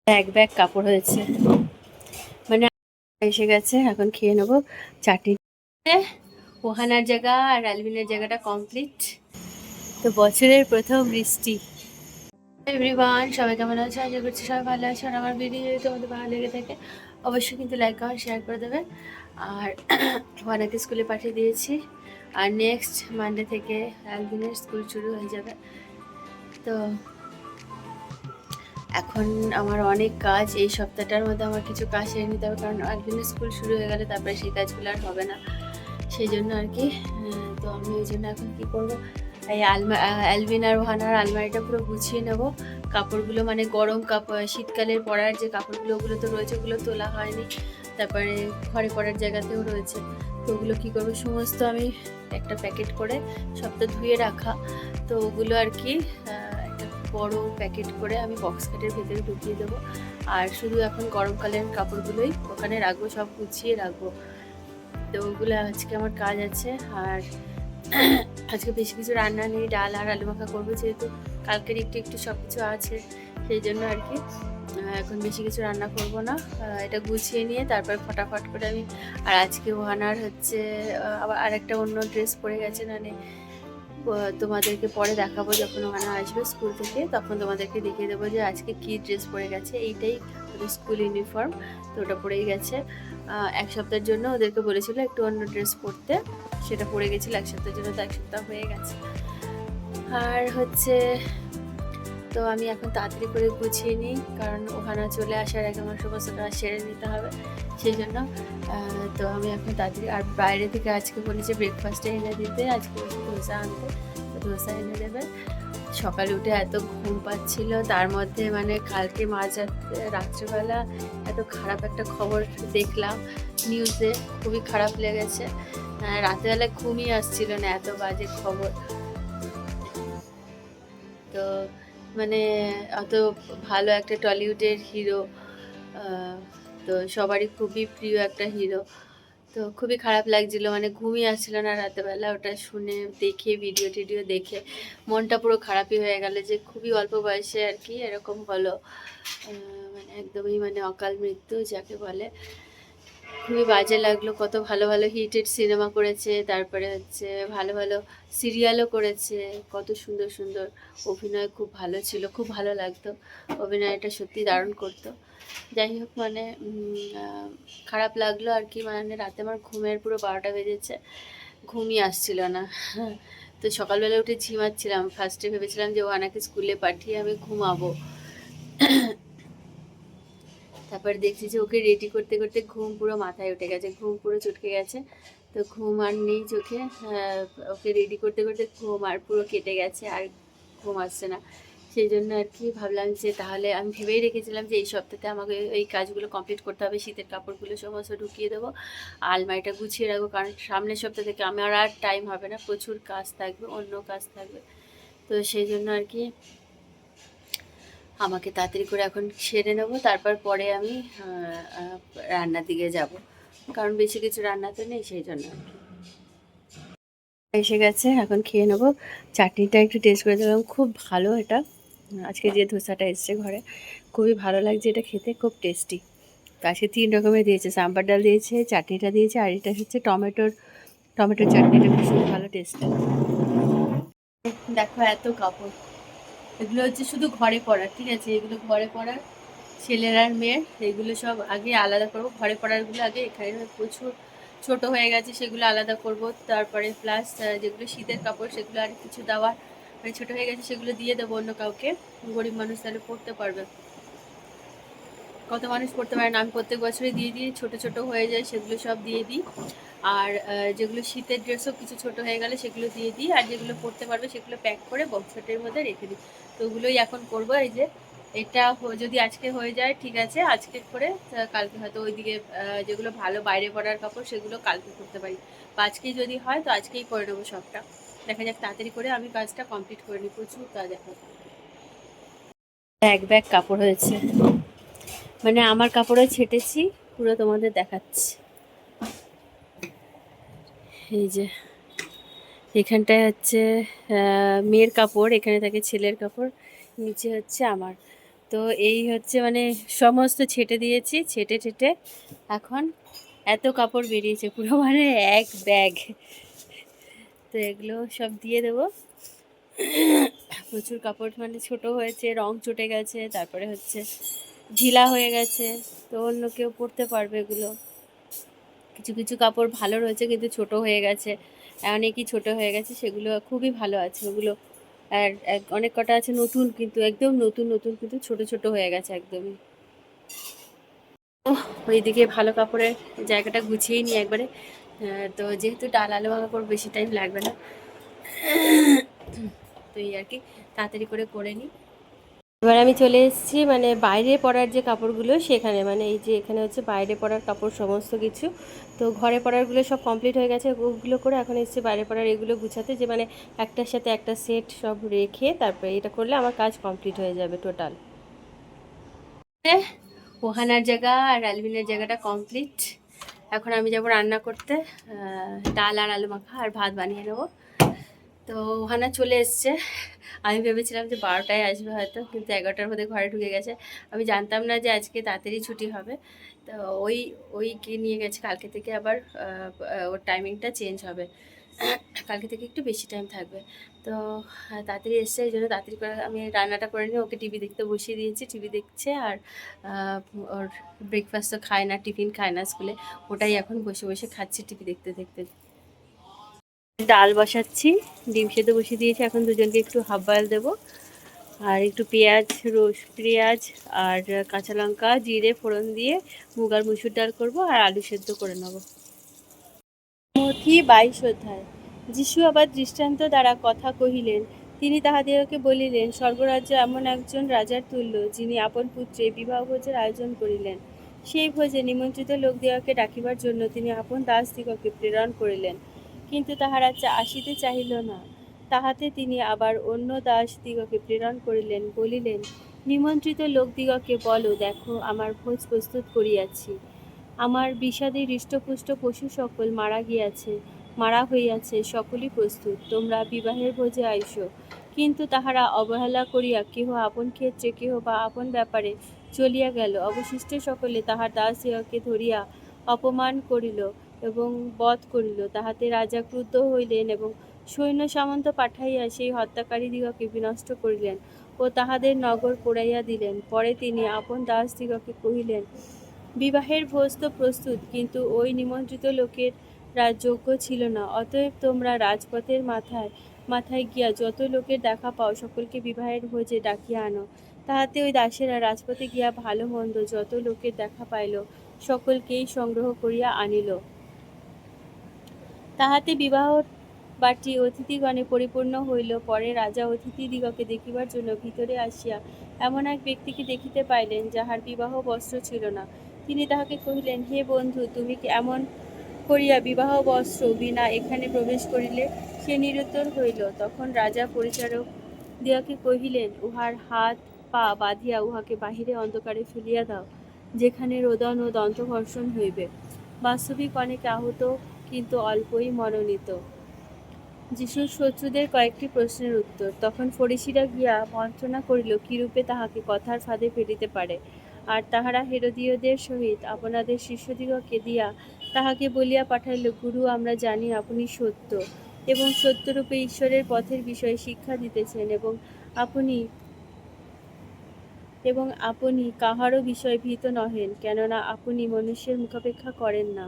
এক ব্যাগ কাপড় হয়েছে, মানে এসে গেছে। এখন খেয়ে নেবো চাটনি। ওহানার জায়গা আর আলবিনের জায়গাটা কমপ্লিট। তো বছরের প্রথম বৃষ্টি। এভরিওয়ান, সবাই কেমন আছে? আশা করছি সবাই ভালো আছে। আর আমার ভিডিও যদি তোমাদের ভালো লেগে থাকে অবশ্যই কিন্তু লাইক কমেন্ট শেয়ার করে দেবে। আর ওহানাকে স্কুলে পাঠিয়ে দিয়েছি, আর নেক্সট মানডে থেকে আলবিনের স্কুল শুরু হয়ে যাবে। তো এখন আমার অনেক কাজ, এই সপ্তাহটার মধ্যে আমার কিছু কাজ সেরে নিতে হবে, কারণ একদিনের স্কুল শুরু হয়ে গেলে তারপরে সেই কাজগুলো আর হবে না, সেই জন্য আর কি। তো আমি ওই জন্য এখন কী করবো, এই অ্যালভিন আর ওহানার আলমারিটা পুরো গুছিয়ে নেব। কাপড়গুলো মানে গরম কাপড়, শীতকালের পরার যে কাপড়গুলো ওগুলো তো রয়েছে, ওগুলো তোলা হয়নি। তারপরে ঘরে পরার জায়গাতেও রয়েছে, তো ওগুলো কী করবো সমস্ত আমি একটা প্যাকেট করে সব তো ধুয়ে রাখা, তো ওগুলো আর কি একটা বড় প্যাকেট করে আমি বক্স কাটের ভেতরে ঢুকিয়ে দেবো। আর শুধু এখন গরমকালের কাপড়গুলোই ওখানে রাখবো, সব গুছিয়ে রাখবো। তো ওগুলো আজকে আমার কাজ আছে। আর আজকে বেশি কিছু রান্না নেই, ডাল আর আলু মাখা করবো, যেহেতু কালকের একটু একটু সব কিছু আছে, সেই জন্য আর কি এখন বেশি কিছু রান্না করব না। এটা গুছিয়ে নিয়ে তারপর ফটাফট করে আমি। আর আজকে ওহানার হচ্ছে আবার আরেকটা অন্য ড্রেস পরে গেছে, মানে তোমাদেরকে পরে দেখাবো, যখন ওখানে আসবে স্কুল থেকে তখন তোমাদেরকে দেখিয়ে দেবো যে আজকে কি ড্রেস পরে গেছে। এইটাই ওদের স্কুল ইউনিফর্ম, তো ওটা পরেই গেছে। এক সপ্তাহের জন্য ওদেরকে বলেছিল একটু অন্য ড্রেস পরতে, সেটা পরে গেছিল এক সপ্তাহের জন্য, তো এক সপ্তাহ হয়ে গেছে। আর হচ্ছে তো আমি এখন তাড়াতাড়ি করে গুছিয়ে নিই, কারণ ওখানে চলে আসার আগে আমার সমস্ত কাজ সেরে নিতে হবে, সেই জন্য। তো আমি এখন তাড়াতাড়ি, আর বাইরে থেকে আজকে বলেছে ব্রেকফাস্টে এনে দিতে, আজকে ধোসা আনতে, তো ধোসা এনে দেবে। সকালে উঠে এত ঘুম পাচ্ছিল, তার মধ্যে মানে কালকে রাত্রেবেলা এত খারাপ একটা খবর দেখলাম নিউজে, খুবই খারাপ লেগেছে। রাতেবেলা ঘুমই আসছিল না, এত বাজে খবর। তো মানে অত ভালো একটা টলিউডের হিরো, তো সবারই খুবই প্রিয় একটা হিরো, তো খুবই খারাপ লাগছিল, মানে ঘুমই আসছিল না রাতেবেলা। ওটা শুনে দেখে ভিডিও টিডিও দেখে মনটা পুরো খারাপই হয়ে গেল, যে খুবই অল্প বয়সে আর কি এরকম হলো। মানে একদমই মানে অকাল মৃত্যু যাকে বলে, খুবই বাজে লাগলো। কত ভালো ভালো হিটেড সিনেমা করেছে, তারপরে হচ্ছে ভালো ভালো সিরিয়ালও করেছে, কত সুন্দর সুন্দর অভিনয়, খুব ভালো ছিল, খুব ভালো লাগতো অভিনয়টা, সত্যি দারুণ করতো। যাই হোক, মানে খারাপ লাগলো আর কি, মানে রাতে আমার ঘুমের পুরো 12টা বেজেছে, ঘুমই আসছিল না। তো সকালবেলা উঠে ঝিমাচ্ছিলাম, ফার্স্টে ভেবেছিলাম যে ও আনাকে স্কুলে পাঠিয়ে আমি ঘুমাবো, তারপর দেখছি যে ওকে রেডি করতে করতে ঘুম পুরো মাথায় উঠে গেছে, ঘুম পুরো চটকে গেছে, তো ঘুম আর নেই চোখে। ওকে রেডি করতে করতে ঘুম আর পুরো কেটে গেছে, আর ঘুম আসছে না। সেই জন্য আর কি ভাবলাম যে তাহলে আমি ভেবেই রেখেছিলাম যে এই সপ্তাহে আমাকে এই কাজগুলো কমপ্লিট করতে হবে, শীতের কাপড়গুলো সমস্ত ঢুকিয়ে দেবো, আলমারিটা গুছিয়ে রাখবো, কারণ সামনের সপ্তাহ থেকে আমার আর টাইম হবে না, প্রচুর কাজ থাকবে, অন্য কাজ থাকবে। তো সেই জন্য আর কি আমাকে তাড়াতাড়ি করে এখন সেরে নেবো, তারপর পরে আমি রান্নার দিকে যাব, কারণ বেশি কিছু রান্না তো নেই, সেই জন্য আর কি। এসে গেছে, এখন খেয়ে নেবো। চাটনিটা একটু টেস্ট করে দিলাম, খুব ভালো এটা। আজকে যে ধোসাটা এসছে ঘরে, খুবই ভালো লাগছে এটা খেতে, খুব টেস্টি। তো আজকে 3 রকমের দিয়েছে, সাম্বার ডাল দিয়েছে, চাটনিটা দিয়েছে, আর এটা হচ্ছে টমেটোর চাটনিটা, ভীষণ ভালো টেস্ট। দেখো এত কাপড়, এগুলো হচ্ছে শুধু ঘরে পড়ার, ঠিক আছে, এগুলো ঘরে পড়ার, ছেলের আর মেয়ের, এগুলো সব আগে আলাদা করবো। ঘরে পড়ারগুলো আগে, এখানে প্রচুর ছোট হয়ে গেছে, সেগুলো আলাদা করব। তারপরে প্লাস যেগুলো শীতের কাপড়, সেগুলো আর কিছু দেওয়ার মানে ছোট হয়ে গেছে, সেগুলো দিয়ে দেবো অন্য কাউকে, গরিব মানুষ তাহলে পড়তে পারবে। কত মানুষ পড়তে পারে না, আমি প্রত্যেক বছরই দিয়ে দিই, ছোট ছোট হয়ে যায় সেগুলো সব দিয়ে দিই। আর যেগুলো শীতের ড্রেসও কিছু ছোট হয়ে গেলে সেগুলো দিয়ে দিই, আর যেগুলো পরতে পারবে সেগুলো প্যাক করে বক্সের মধ্যে রেখে দিই। তো ওগুলোই এখন করবো। এই যে এটা যদি আজকে হয়ে যায় ঠিক আছে, আজকে করে কালকে হয়তো ওইদিকে যেগুলো ভালো বাইরে পরার কাপড় সেগুলো কালকে করতে পারি, বা আজকেই যদি হয় তো আজকেই করে নেবো সবটা। দেখা যাক, তাড়াতাড়ি করে আমি কাজটা কমপ্লিট করে নিই, প্রচুর কাজ এখন। এক ব্যাগ কাপড় হয়েছে, মানে আমার কাপড়ও ছেটেছি, পুরো তোমাদের দেখাচ্ছি। এই যে এখানটায় হচ্ছে মেয়ের কাপড়, এখানে থাকে ছেলের কাপড়, নিচে হচ্ছে আমার। তো তো এই হচ্ছে মানে সমস্ত ছেটে দিয়েছি, ছেটে টেটে এখন এত কাপড় বেরিয়েছে পুরো মানে এক ব্যাগ। তো এগুলো সব দিয়ে দেবো। প্রচুর কাপড় মানে ছোট হয়েছে, রং চটে গেছে, তারপরে হচ্ছে ঢিলা হয়ে গেছে, তো অন্য কেউ পরতে পারবে এগুলো। কিছু কিছু কাপড় ভালো রয়েছে কিন্তু ছোট হয়ে গেছে, অনেকই ছোট হয়ে গেছে, সেগুলো খুবই ভালো আছে ওগুলো। আর অনেক কটা আছে নতুন, কিন্তু একদম নতুন নতুন কিন্তু ছোট ছোট হয়ে গেছে একদমই। ওইদিকে ভালো কাপড়ের জায়গাটা গুছিয়ে নিই একবারে। তো যেহেতু ডাল আলু ভাঙা করবো বেশি টাইম লাগবে না, তো এই আর কি তাড়াতাড়ি করে নিই। এবার আমি চলে এসেছি মানে বাইরে পরার যে কাপড়গুলো সেখানে, মানে এই যে এখানে হচ্ছে বাইরে পরার কাপড় সমস্ত কিছু। তো ঘরে পরারগুলো সব কমপ্লিট হয়ে গেছে, ওগুলো করে এখন এসেছি বাইরে পরার এগুলো গুছাতে, যে মানে একটার সাথে একটা সেট সব রেখে তারপরে এটা করলে আমার কাজ কমপ্লিট হয়ে যাবে টোটাল। ওহানার জায়গা আর আলবিনের জায়গাটা কমপ্লিট। এখন আমি যাব রান্না করতে, ডাল আর আলু মাখা আর ভাত বানিয়ে নেবো। তো ওহানা চলে এসছে। আমি ভেবেছিলাম যে 12টায় আসবে হয়তো, কিন্তু 11টার মধ্যে ঘরে ঢুকে গেছে। আমি জানতাম না যে আজকে তাড়াতাড়ি ছুটি হবে। তো ওইকে নিয়ে গেছে, কালকে থেকে আবার ওর টাইমিংটা চেঞ্জ হবে, কালকে থেকে একটু বেশি টাইম থাকবে। তো তাড়াতাড়ি এসছে, এই জন্য তাড়াতাড়ি করে আমি রান্নাটা করে নিয়ে ওকে টিভি দেখতে বসিয়ে দিয়েছি, টিভি দেখছে। আর ওর ব্রেকফাস্ট তো খায় না, টিফিন খায় না স্কুলে, ওটাই এখন বসে বসে খাচ্ছে টিভি দেখতে দেখতে। ডাল বসাচ্ছি, ডিম সেদ্ধ বসিয়ে দিয়েছি, এখন দুজনকে একটু হাফ বয়েল দেবো। আর একটু পেঁয়াজ আর কাঁচা লঙ্কা জিরে ফোড়ন দিয়ে মুগ আর মুসুর ডাল করবো, আর আলু সেদ্ধ করে নেবো। মথি 22 অধ্যায়। যিশু আবার দৃষ্টান্ত দ্বারা কথা কহিলেন। তিনি তাহাদিগকে বলিলেন, স্বর্গরাজ্য এমন একজন রাজার তুল্য, যিনি আপন পুত্রে বিবাহ ভোজের আয়োজন করিলেন। সেই ভোজে নিমন্ত্রিত লোকদিগকে ডাকিবার জন্য তিনি আপন দাসদিগকে প্রেরণ করিলেন, কিন্তু তাহারা আসিতে চাহিল না। তাহাতে তিনি আবার অন্য দাসদিগকে প্রেরণ করিলেন, বলিলেন, নিমন্ত্রিত লোকদিগকে বলো, দেখো আমার ভোজ প্রস্তুত করিয়াছি। আমার বিষাদে হৃষ্টপুষ্ট পশু সকল মারা হইয়াছে, সকলই প্রস্তুত, তোমরা বিবাহের ভোজে আইসো। কিন্তু তাহারা অবহেলা করিয়া কেহ আপন ক্ষেত্রে, কেহ বা আপন ব্যাপারে চলিয়া গেল। অবশিষ্ট সকলে তাহার দাসদিগকে ধরিয়া অপমান করিল এবং বধ করিল। তাহাতে রাজা ক্রুদ্ধ হইলেন এবং সৈন্য সামন্ত পাঠাইয়া সেই হত্যাকারীদিগকে বিনষ্ট করিলেন ও তাহাদের নগর পোড়াইয়া দিলেন। পরে তিনি আপন দাসদিগকে কহিলেন, বিবাহের ভোজ তো প্রস্তুত, কিন্তু ওই নিমন্ত্রিত লোকের যোগ্য ছিল না। অতএব তোমরা রাজপথের মাথায় মাথায় গিয়া যত লোকের দেখা পাও, সকলকে বিবাহের ভোজে ডাকিয়া আনো। তাহাতে ওই দাসেরা রাজপথে গিয়া ভালো মন্দ যত লোকের দেখা পাইল, সকলকেই সংগ্রহ করিয়া আনিল। তাহাতে বিবাহ বাটি অতিথিগণে পরিপূর্ণ হইল। পরে রাজা অতিথিদিগকে দেখিবার জন্য ভিতরে আসিয়া এমন এক ব্যক্তিকে দেখিতে পাইলেন, যাহার বিবাহ বস্ত্র ছিল না। তিনি তাহাকে কহিলেন, হে বন্ধু, তুমি কি এমন করিয়া বিবাহ বস্ত্র বিনা এখানে প্রবেশ করিলে? সে নিরুত্তর হইল। তখন রাজা পরিচারক দিগকে কহিলেন, উহার হাত পা বাঁধিয়া উহাকে বাহিরে অন্ধকারে ফেলিয়া দাও, যেখানে রোদন ও দন্তঘর্ষণ হইবে। বাস্তবিক অনেকে আহত, কিন্তু অল্পই মনোনীত। যিশুর শত্রুদের কয়েকটি প্রশ্নের উত্তর। তখন ফরিসীরা গিয়া মন্ত্রণা করিল কিরূপে তাহাকে কথার ফাঁদে ফেলিতে পারে। আর তাহারা হেরোদীয়দের সহিত আপনাদের শিষ্যদিগকে দিয়া তাহাকে বলিয়া পাঠাইল, গুরু, আমরা জানি আপনি সত্য এবং সত্যরূপে ঈশ্বরের পথের বিষয়ে শিক্ষা দিতেছেন, এবং আপনি কাহারও বিষয়ে ভীত নহেন, কেননা আপনি মনুষ্যের মুখাপেক্ষা করেন না।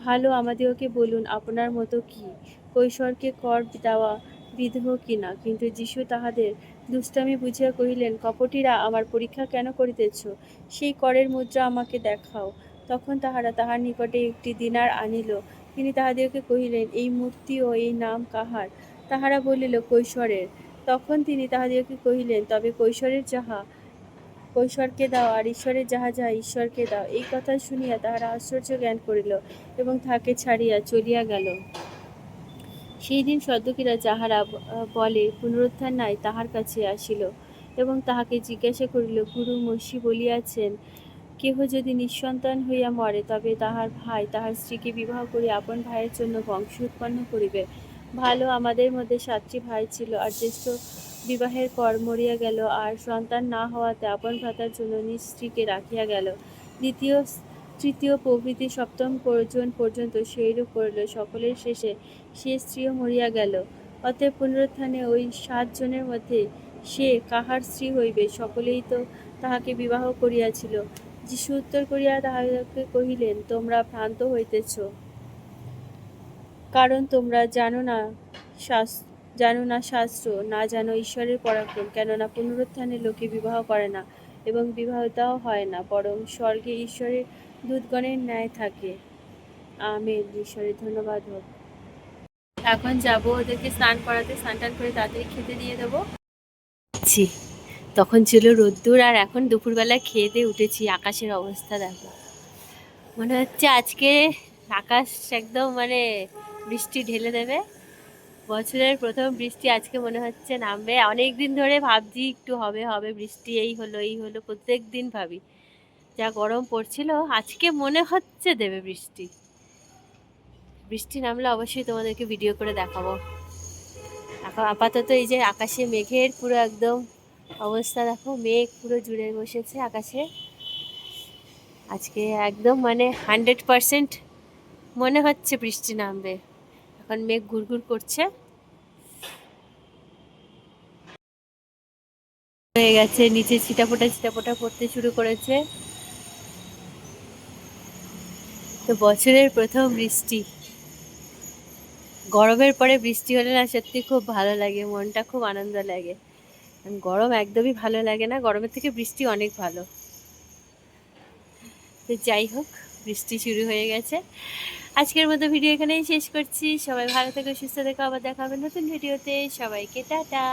ভালো, আমাদিগকে বলুন, আপনার মতো কি কৈশোরকে কর দেওয়া বিধ কিনা? কিন্তু যিশু তাহাদের দুষ্টামি বুঝিয়া কহিলেন, কপটীরা, আমার পরীক্ষা কেন করিতেছ? সেই করের মুদ্রা আমাকে দেখাও। তখন তাহারা তাহার নিকটে একটি দিনার আনিল। তিনি তাহাদিগকে কহিলেন, এই মূর্তি ও এই নাম কাহার? তাহারা বলিল, কৈশোরের। তখন তিনি তাহাদিগকে কহিলেন, তবে কৈশোরকে দাও, আর ঈশ্বরের যাহা যাহা ঈশ্বরকে দাও। এই কথা শুনিয়া তাহারা আশ্চর্য জ্ঞান করিল এবং তাহাকে ছাড়িয়া চলিয়া গেল। সেই দিন সদ্দুকীরা, যাহারা বলে পুনরুত্থান নাই, তাহার কাছে আসিল এবং তাহাকে জিজ্ঞাসা করিল, গুরু, মসি বলিয়াছেন, কেহ যদি নিঃসন্তান হইয়া মরে, তবে তাহার ভাই তাহার স্ত্রীকে বিবাহ করিয়া আপন ভাইয়ের জন্য বংশ উৎপন্ন করিবে। ভালো, আমাদের মধ্যে 7টি ভাই ছিল, আর জ্যেষ্ঠ বিবাহের পর মরিয়া গেল, আর সন্তান না হওয়াতে আপন ভ্রাতার জন্য নিজ স্ত্রীকে রাখিয়া গেল। দ্বিতীয়, তৃতীয় প্রভৃতি সপ্তম জন পর্যন্ত সেইরূপ করিল। সকলের শেষে সে স্ত্রীও মরিয়া গেল। অতএব পুনরুত্থানে ওই 7 জনের মধ্যে সে কাহার স্ত্রী হইবে? সকলেই তো তাহাকে বিবাহ করিয়াছিল। যীশু উত্তর করিয়া তাহাদেরকে কহিলেন, তোমরা ভ্রান্ত হইতেছ, কারণ তোমরা জানো না শাস্ত্র, না জানো ঈশ্বরের পরাক্রম। কেননা পুনরুত্থানে লোকে বিবাহ করে না এবং বিবাহিতাও হয় না, বরং স্বর্গে ঈশ্বরের দূতগণের ন্যায় থাকে। আমেন। ঈশ্বরের ধন্যবাদ হোক। এখন যাব ওদেরকে স্নান করাতে, স্নান টান করে তাড়াতাড়ি খেতে দিয়ে দেবো। তখন ছিল রোদ্দুর, আর এখন দুপুরবেলা খেয়ে দিয়ে উঠেছি। আকাশের অবস্থা দেখো, মনে হচ্ছে আজকে আকাশ একদম মানে বৃষ্টি ঢেলে দেবে। বছরের প্রথম বৃষ্টি আজকে মনে হচ্ছে নামবে। অনেক দিন ধরে ভাবছি একটু হবে হবে বৃষ্টি, এই হলো প্রত্যেক দিন ভাবি। যা গরম পড়ছিল, আজকে মনে হচ্ছে দেবে বৃষ্টি। বৃষ্টি নামলে অবশ্যই তোমাদেরকে ভিডিও করে দেখাবো। এখন আপাতত এই যে আকাশে মেঘের পুরো একদম অবস্থা দেখো, মেঘ পুরো জুড়ে বসেছে আকাশে। আজকে একদম মানে 100% মনে হচ্ছে বৃষ্টি নামবে। এখন মেঘ ঘুরঘুর করছে, হয়ে গেছে, নিচে ছিটাফোটা পড়তে শুরু করেছে। তো বছরের প্রথম বৃষ্টি, গরমের পরে বৃষ্টি হলে না সত্যি খুব ভালো লাগে, মনটা খুব আনন্দ লাগে। গরম একদমই ভালো লাগে না, গরমের থেকে বৃষ্টি অনেক ভালো। তো যাই হোক, বৃষ্টি শুরু হয়ে গেছে। আজকের মতো ভিডিও এখানেই শেষ করছি। সবাই ভালো থেকো, সুস্থ থেকো, আবার দেখা হবে নতুন ভিডিওতে। সবাইকে টাটা।